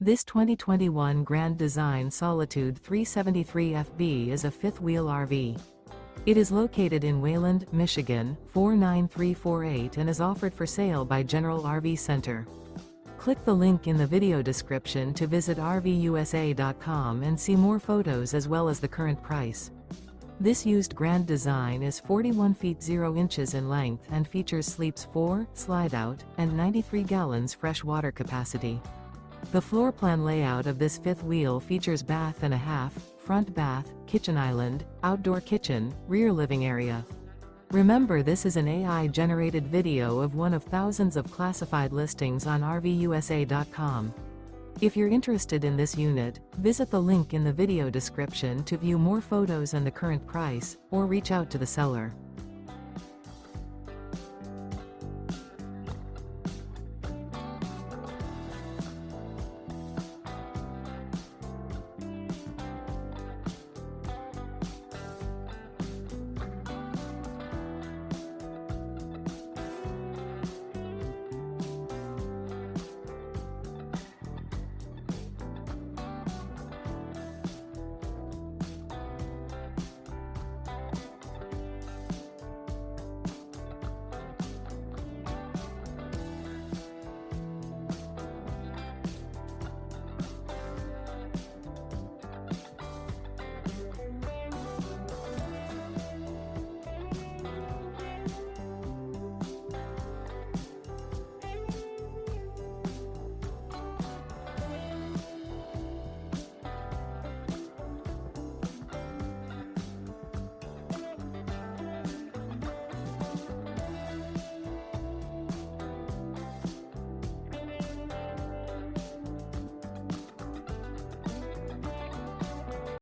This 2021 Grand Design Solitude 373 FB is a fifth-wheel RV. It is located in Wayland, Michigan, 49348 and is offered for sale by General RV Center. Click the link in the video description to visit RVUSA.com and see more photos as well as the current price. This used Grand Design is 41 feet 0 inches in length and features sleeps 4, slide-out, and 93 gallons fresh water capacity. The floor plan layout of this fifth wheel features bath and a half, front bath, kitchen island, outdoor kitchen, rear living area. Remember, this is an AI-generated video of one of thousands of classified listings on RVUSA.com. If you're interested in this unit, visit the link in the video description to view more photos and the current price, or reach out to the seller.